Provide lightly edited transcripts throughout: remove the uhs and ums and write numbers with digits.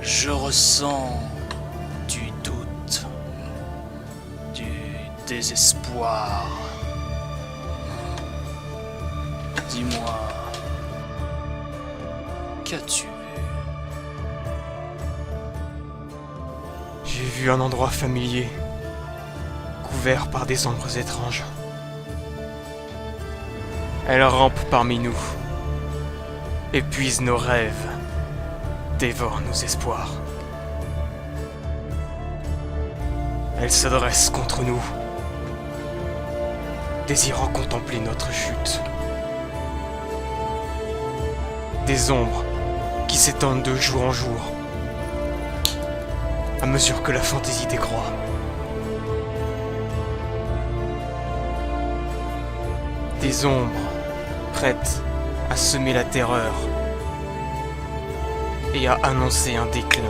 Je ressens du doute, du désespoir. Dis-moi, qu'as-tu vu? J'ai vu un endroit familier, couvert par des ombres étranges. Elle rampe parmi nous, épuise nos rêves, dévore nos espoirs. Elle se dresse contre nous, désirant contempler notre chute. Des ombres qui s'étendent de jour en jour, à mesure que la fantaisie décroît. Des ombres prêtes à semer la terreur et à annoncer un déclin.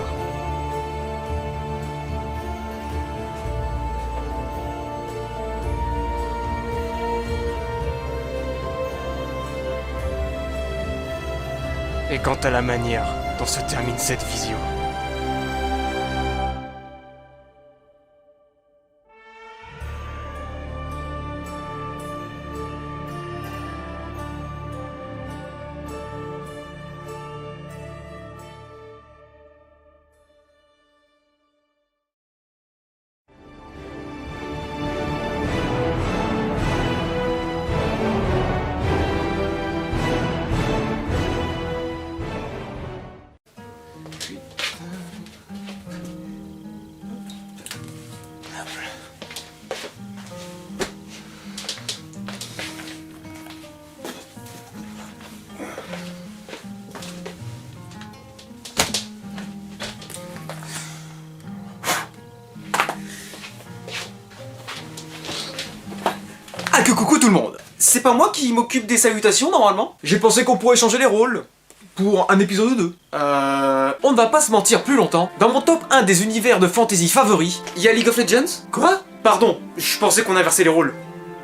Et quant à la manière dont se termine cette vision, Ah que coucou tout le monde! C'est pas moi qui m'occupe des salutations normalement? J'ai pensé qu'on pourrait changer les rôles. Pour un épisode ou deux. On ne va pas se mentir plus longtemps. Dans mon top 1 des univers de fantasy favoris, il y a League of Legends. Quoi? Pardon, je pensais qu'on inversait les rôles.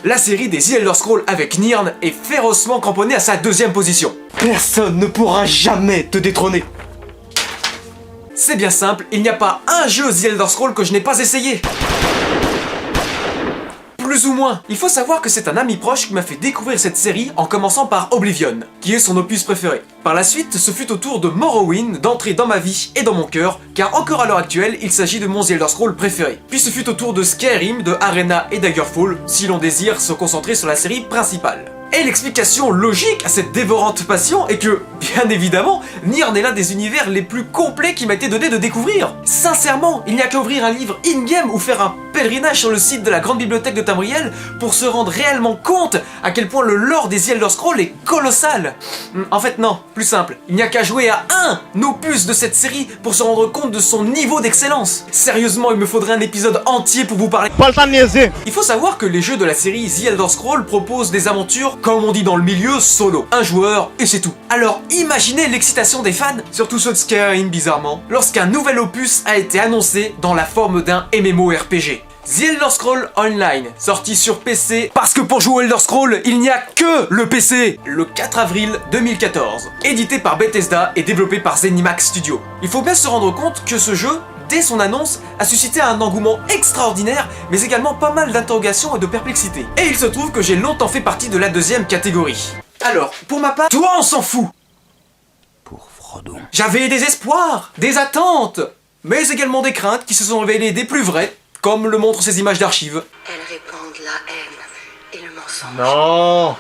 La série des The Elder Scrolls avec Nirn est férocement cramponnée à sa deuxième position. Personne ne pourra jamais te détrôner. C'est bien simple, il n'y a pas un jeu The Elder Scrolls que je n'ai pas essayé. Plus ou moins. Il faut savoir que c'est un ami proche qui m'a fait découvrir cette série en commençant par Oblivion, qui est son opus préféré. Par la suite, ce fut au tour de Morrowind d'entrer dans ma vie et dans mon cœur, car encore à l'heure actuelle, il s'agit de mon The Elder Scrolls préféré. Puis ce fut au tour de Skyrim, de Arena et Daggerfall, si l'on désire se concentrer sur la série principale. Et l'explication logique à cette dévorante passion est que, bien évidemment, Nirn est l'un des univers les plus complets qui m'a été donné de découvrir. Sincèrement, il n'y a qu'à ouvrir un livre in-game ou faire un pèlerinage sur le site de la grande bibliothèque de Tamriel pour se rendre réellement compte à quel point le lore des The Elder Scrolls est colossal. En fait non, plus simple, il n'y a qu'à jouer à un opus de cette série pour se rendre compte de son niveau d'excellence. Sérieusement, il me faudrait un épisode entier pour vous parler. Pas le temps de niaiser. Il faut savoir que les jeux de la série The Elder Scrolls proposent des aventures, comme on dit dans le milieu, solo. Un joueur et c'est tout. Alors imaginez l'excitation des fans, surtout ceux de Skyrim bizarrement, lorsqu'un nouvel opus a été annoncé dans la forme d'un MMORPG. The Elder Scrolls Online, sorti sur PC, parce que pour jouer Elder Scrolls, il n'y a que le PC, le 4 avril 2014. Édité par Bethesda et développé par Zenimax Studio. Il faut bien se rendre compte que ce jeu, dès son annonce, a suscité un engouement extraordinaire, mais également pas mal d'interrogations et de perplexité. Et il se trouve que j'ai longtemps fait partie de la deuxième catégorie. Alors, pour ma part, toi on s'en fout. Pour Frodon. J'avais des espoirs, des attentes, mais également des craintes qui se sont révélées des plus vraies, comme le montrent ces images d'archives. Elles répandent la haine et le mensonge. Non.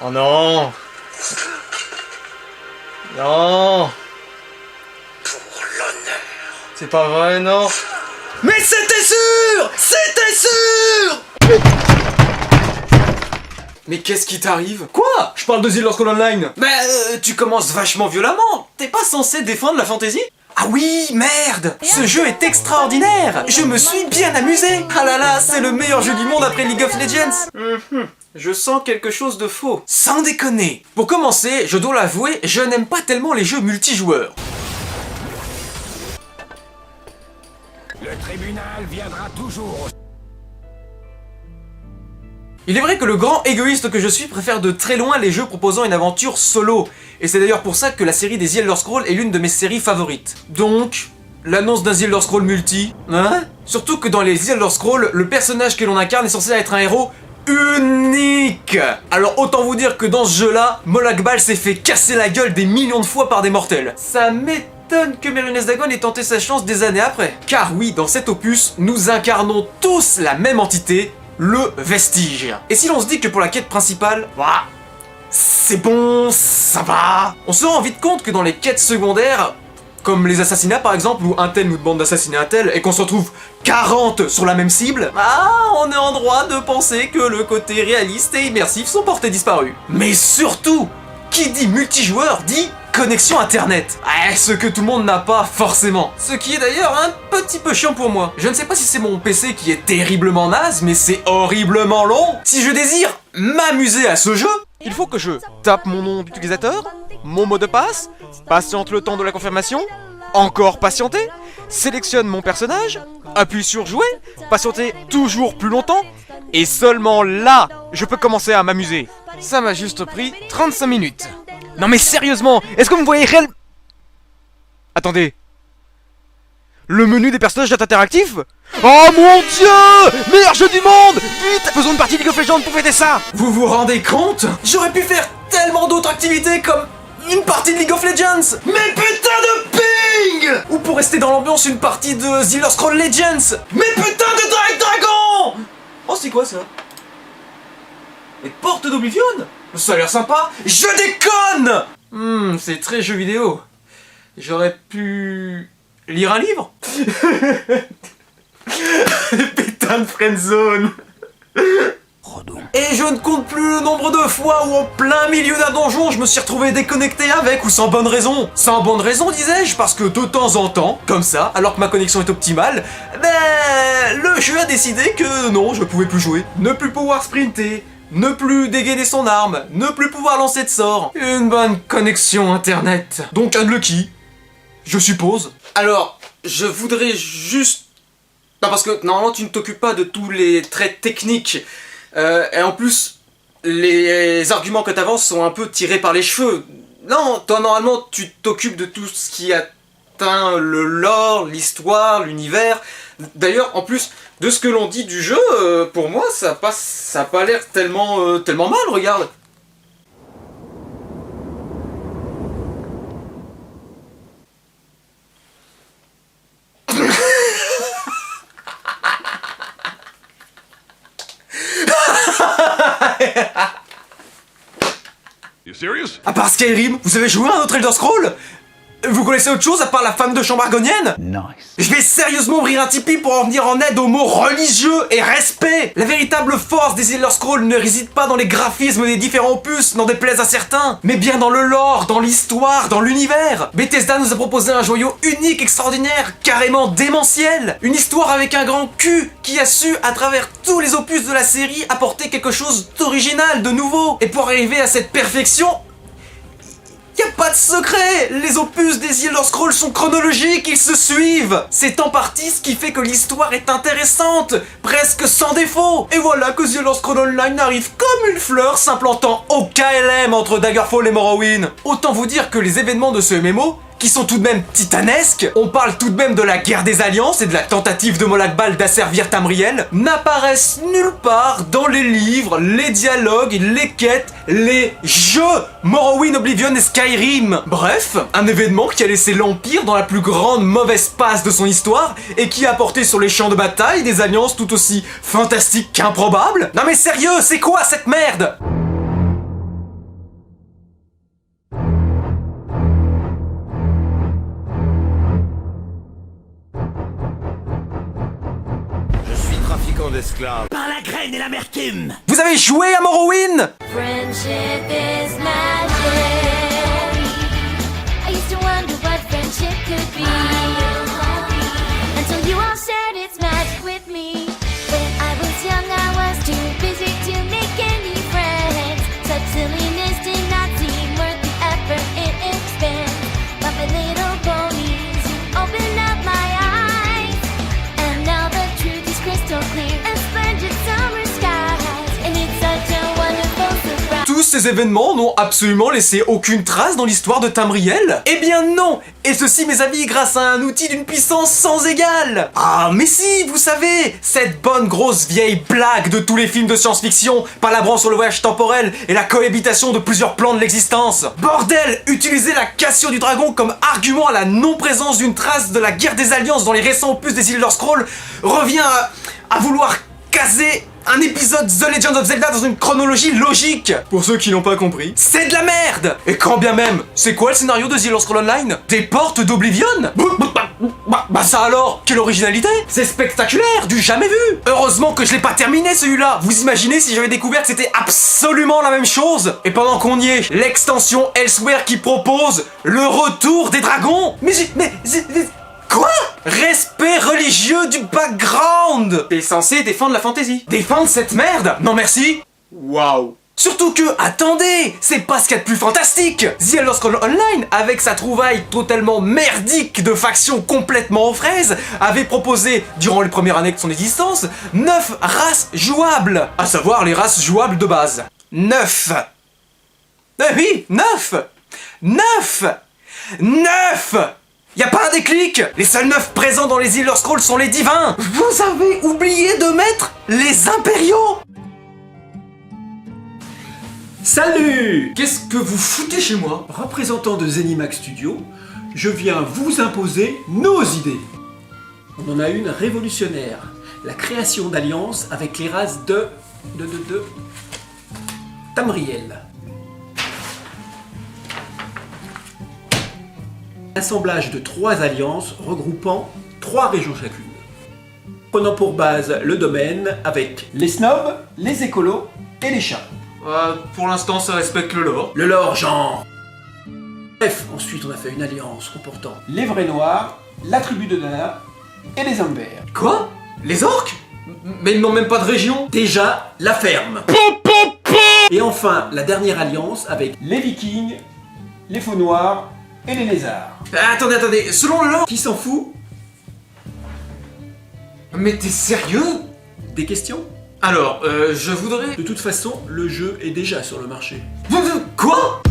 Oh non. Non. Pour l'honneur. C'est pas vrai, non. Mais c'était sûr! C'était sûr! Mais qu'est-ce qui t'arrive? Quoi? Je parle de The Elder Scrolls Online. Bah, tu commences vachement violemment. T'es pas censé défendre la fantasy? Ah oui, merde! Ce jeu est extraordinaire! Je me suis bien amusé! Ah là là, c'est le meilleur jeu du monde après League of Legends! Je sens quelque chose de faux. Sans déconner! Pour commencer, je dois l'avouer, je n'aime pas tellement les jeux multijoueurs. Le tribunal viendra toujours. Il est vrai que le grand égoïste que je suis préfère de très loin les jeux proposant une aventure solo, et c'est d'ailleurs pour ça que la série des The Elder Scrolls est l'une de mes séries favorites. Donc, l'annonce d'un The Elder Scrolls multi, hein? Surtout que dans les The Elder Scrolls, le personnage que l'on incarne est censé être un héros unique. Alors autant vous dire que dans ce jeu-là, Molag Bal s'est fait casser la gueule des millions de fois par des mortels. Ça m'étonne que Merines Dagon ait tenté sa chance des années après. Car oui, dans cet opus, nous incarnons tous la même entité, le Vestige. Et si l'on se dit que pour la quête principale, bah, c'est bon, ça va, on se rend vite compte que dans les quêtes secondaires, comme les assassinats par exemple, où un tel nous demande d'assassiner un tel, et qu'on se retrouve 40 sur la même cible, ah, on est en droit de penser que le côté réaliste et immersif sont portés disparus. Mais surtout, qui dit multijoueur dit connexion internet. Ce que tout le monde n'a pas forcément. Ce qui est d'ailleurs un petit peu chiant pour moi. Je ne sais pas si c'est mon PC qui est terriblement naze, mais c'est horriblement long. Si je désire m'amuser à ce jeu, Il faut que je tape mon nom d'utilisateur, mon mot de passe, patiente le temps de la confirmation, encore patienter, sélectionne mon personnage, appuie sur jouer, patienter toujours plus longtemps, et seulement là, je peux commencer à m'amuser. Ça m'a juste pris 35 minutes. Non mais sérieusement, est-ce que vous voyez réel... Attendez. Le menu des personnages est interactif? Oh mon dieu! Meilleur jeu du monde! Vite! Faisons une partie League of Legends pour fêter ça! vous vous rendez compte? J'aurais pu faire tellement d'autres activités comme une partie de League of Legends. Mais putain de ping! Ou pour rester dans l'ambiance, une partie de The Elder Scrolls Legends. Mais putain de Dragon! Oh, c'est quoi ça? Les portes d'Oblivion? Ça a l'air sympa. Je déconne! C'est très jeu vidéo. J'aurais pu... lire un livre? Putain de friendzone. Frodo. Et je ne compte plus le nombre de fois où en plein milieu d'un donjon je me suis retrouvé déconnecté avec ou sans bonne raison. Sans bonne raison disais-je, parce que de temps en temps, comme ça, alors que ma connexion est optimale, le jeu a décidé que non, je pouvais plus jouer. Ne plus pouvoir sprinter, ne plus dégainer son arme, ne plus pouvoir lancer de sort. Une bonne connexion internet. Donc unlucky, je suppose. Alors, je voudrais juste... Non, parce que normalement tu ne t'occupes pas de tous les traits techniques. Et en plus, les arguments que tu avances sont un peu tirés par les cheveux. Non, toi normalement tu t'occupes de tout ce qui atteint le lore, l'histoire, l'univers. D'ailleurs, en plus de ce que l'on dit du jeu, pour moi ça a pas l'air tellement mal, regarde. You serious? À part Skyrim, vous avez joué à un autre Elder Scrolls? Vous connaissez autre chose à part la femme de chambre argonienne? Nice. Je vais sérieusement ouvrir un Tipeee pour en venir en aide aux mots religieux et respect. La véritable force des Elder Scrolls ne réside pas dans les graphismes des différents opus, n'en déplaise à certains, mais bien dans le lore, dans l'histoire, dans l'univers. Bethesda nous a proposé un joyau unique, extraordinaire, carrément démentiel. Une histoire avec un grand cul qui a su, à travers tous les opus de la série, apporter quelque chose d'original, de nouveau. Et pour arriver à cette perfection... Y'a pas de secret! Les opus des Elder Scrolls sont chronologiques, ils se suivent! C'est en partie ce qui fait que l'histoire est intéressante, presque sans défaut! Et voilà que The Elder Scrolls Online arrive comme une fleur s'implantant au KLM entre Daggerfall et Morrowind. Autant vous dire que les événements de ce MMO, qui sont tout de même titanesques, on parle tout de même de la guerre des alliances et de la tentative de Molag Bal d'asservir Tamriel, n'apparaissent nulle part dans les livres, les dialogues, les quêtes, les jeux Morrowind, Oblivion et Skyrim. Bref, un événement qui a laissé l'Empire dans la plus grande mauvaise passe de son histoire et qui a apporté sur les champs de bataille des alliances tout aussi fantastiques qu'improbables. Non mais sérieux, c'est quoi cette merde? D'esclaves. Par la graine et l'amertume. Vous avez joué à Morrowind? Friendship is magic. I used to wonder what friendship could be. Until you all shared its magic with me. When I was young, I was too busy to make any friends. Such silliness did not seem worth the effort it expends. But my little ponies, you opened up my eyes. And now the truth is crystal clear and splendid summer skies. And it's ces événements n'ont absolument laissé aucune trace dans l'histoire de Tamriel? Eh bien non! Et ceci, mes amis, grâce à un outil d'une puissance sans égale! Ah, mais si, vous savez, cette bonne grosse vieille blague de tous les films de science-fiction, palabrant sur le voyage temporel et la cohabitation de plusieurs plans de l'existence. Bordel, utiliser la cassure du dragon comme argument à la non-présence d'une trace de la guerre des alliances dans les récents opus des Elder Scrolls revient à vouloir caser un épisode The Legend of Zelda dans une chronologie logique. Pour ceux qui n'ont pas compris, c'est de la merde. Et quand bien même, c'est quoi le scénario de The Elder Scrolls Online? Des portes d'Oblivion? Bah ça alors, quelle originalité! C'est spectaculaire, du jamais vu! Heureusement que je l'ai pas terminé celui-là! Vous imaginez si j'avais découvert que c'était absolument la même chose? Et pendant qu'on y est, l'extension Elsewhere qui propose le retour des dragons! Mais quoi? Respect religieux du background! T'es censé défendre la fantasy. Défendre cette merde? Non merci! Waouh! Surtout que, attendez, c'est pas ce qu'il y a de plus fantastique! The Elder Scrolls Online, avec sa trouvaille totalement merdique de factions complètement aux fraises, avait proposé, durant les premières années de son existence, 9 races jouables! À savoir les races jouables de base. 9! Oui, 9! 9! 9! Y'a pas un déclic! Les seuls 9 présents dans les Elder Scrolls sont les divins! Vous avez oublié de mettre les impériaux! Salut! Qu'est-ce que vous foutez chez moi? Représentant de Zenimax Studio, je viens vous imposer nos idées. On en a une révolutionnaire, la création d'alliances avec les races de Tamriel. Assemblage de 3 alliances regroupant 3 régions chacune. Prenant pour base le domaine avec les snobs, les écolos et les chats. Pour l'instant, ça respecte le lore. Le lore, genre. Bref, ensuite on a fait une alliance comportant les vrais noirs, la tribu de Dana et les hommes verts. Quoi? Les orques? Mais ils n'ont même pas de région. Déjà, la ferme. Et enfin, la dernière alliance avec les vikings, les faux noirs et les lézards. Attendez, selon le lore... Qui s'en fout? Mais t'es sérieux? Des questions? Alors, je voudrais... De toute façon, le jeu est déjà sur le marché. Quoi?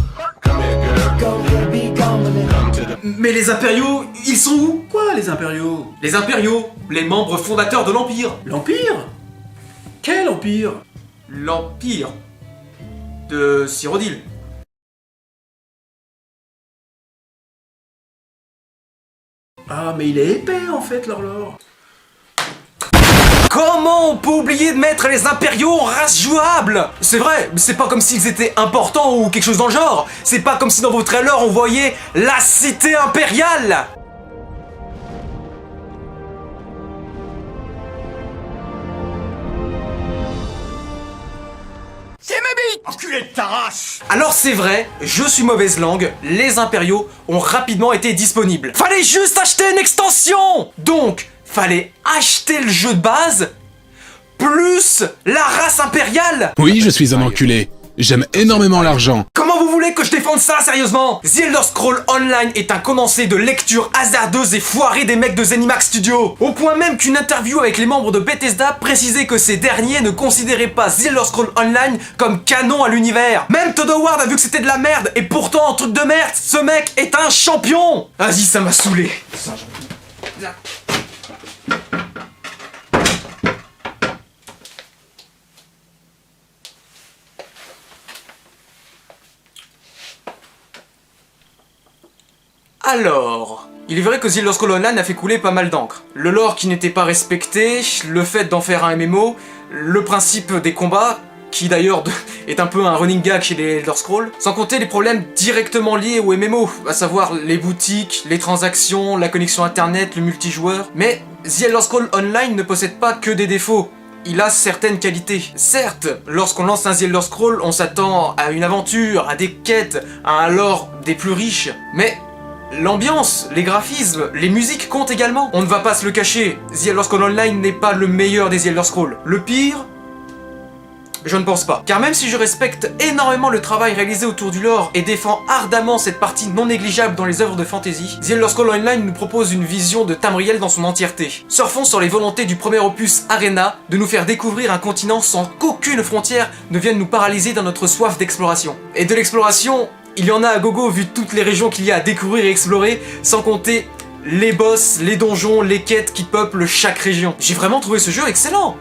Mais les impériaux, ils sont où? Quoi, les impériaux? Les impériaux, les membres fondateurs de l'Empire. L'Empire? Quel Empire? L'Empire de Cyrodiil. Ah, mais il est épais en fait, leur lore. Comment on peut oublier de mettre les impériaux en race jouable? C'est vrai, c'est pas comme s'ils étaient importants ou quelque chose dans le genre. C'est pas comme si dans vos trailers on voyait la cité impériale. C'est ma bite! Enculé de ta race! Alors c'est vrai, je suis mauvaise langue, les impériaux ont rapidement été disponibles. Fallait juste acheter une extension! Donc, fallait acheter le jeu de base, plus la race impériale! Oui, je suis un enculé. J'aime énormément l'argent. Comment vous voulez que je défende ça, sérieusement? The Elder Scrolls Online est un condensé de lectures hasardeuses et foirées des mecs de Zenimax Studio. Au point même qu'une interview avec les membres de Bethesda précisait que ces derniers ne considéraient pas The Elder Scrolls Online comme canon à l'univers. Même Todd Howard a vu que c'était de la merde, et pourtant, en truc de merde, ce mec est un champion! Vas-y, ça m'a saoulé. Alors, il est vrai que The Elder Scrolls Online a fait couler pas mal d'encre. Le lore qui n'était pas respecté, le fait d'en faire un MMO, le principe des combats, qui d'ailleurs est un peu un running gag chez les Elder Scrolls, sans compter les problèmes directement liés au MMO, à savoir les boutiques, les transactions, la connexion internet, le multijoueur. Mais The Elder Scrolls Online ne possède pas que des défauts. Il a certaines qualités. Certes, lorsqu'on lance un The Elder Scrolls, on s'attend à une aventure, à des quêtes, à un lore des plus riches. Mais l'ambiance, les graphismes, les musiques comptent également. On ne va pas se le cacher, The Elder Scrolls Online n'est pas le meilleur des The Elder Scrolls. Le pire, Je ne pense pas. Car même si je respecte énormément le travail réalisé autour du lore et défends ardemment cette partie non négligeable dans les œuvres de fantasy, The Elder Scrolls Online nous propose une vision de Tamriel dans son entièreté. Surfons sur les volontés du premier opus Arena de nous faire découvrir un continent sans qu'aucune frontière ne vienne nous paralyser dans notre soif d'exploration. Et de l'exploration, il y en a à gogo vu toutes les régions qu'il y a à découvrir et explorer, sans compter les boss, les donjons, les quêtes qui peuplent chaque région. J'ai vraiment trouvé ce jeu excellent.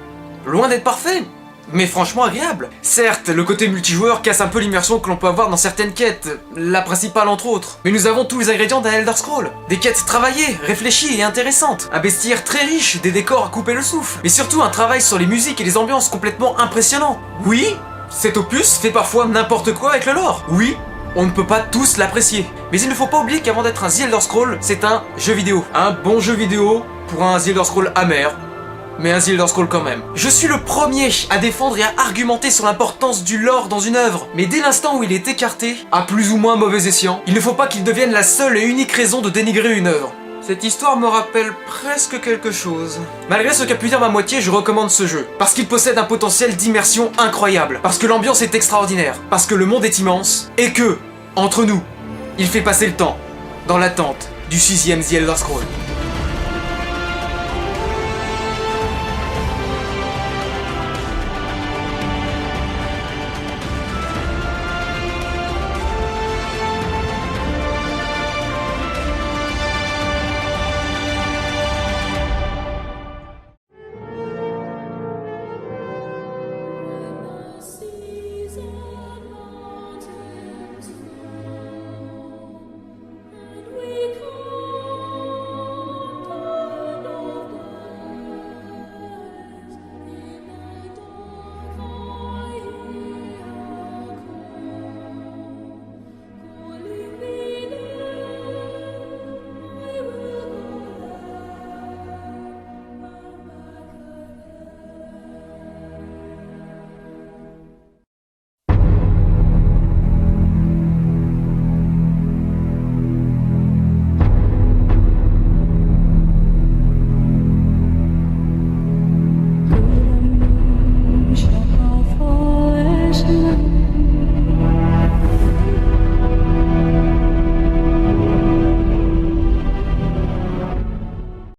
Loin d'être parfait, mais franchement agréable. Certes, le côté multijoueur casse un peu l'immersion que l'on peut avoir dans certaines quêtes, la principale entre autres. Mais nous avons tous les ingrédients d'un Elder Scroll. Des quêtes travaillées, réfléchies et intéressantes. Un bestiaire très riche, des décors à couper le souffle. Mais surtout un travail sur les musiques et les ambiances complètement impressionnant. Oui, cet opus fait parfois n'importe quoi avec le lore. Oui, on ne peut pas tous l'apprécier. Mais il ne faut pas oublier qu'avant d'être un The Elder Scroll, c'est un jeu vidéo. Un bon jeu vidéo pour un The Elder Scroll amer. Mais un The Elder Scroll quand même. Je suis le premier à défendre et à argumenter sur l'importance du lore dans une œuvre. Mais dès l'instant où il est écarté, à plus ou moins mauvais escient, il ne faut pas qu'il devienne la seule et unique raison de dénigrer une œuvre. Cette histoire me rappelle presque quelque chose. Malgré ce qu'a pu dire ma moitié, je recommande ce jeu. Parce qu'il possède un potentiel d'immersion incroyable. Parce que l'ambiance est extraordinaire. Parce que le monde est immense. Et que, entre nous, il fait passer le temps dans l'attente du 6ème The Elder Scroll.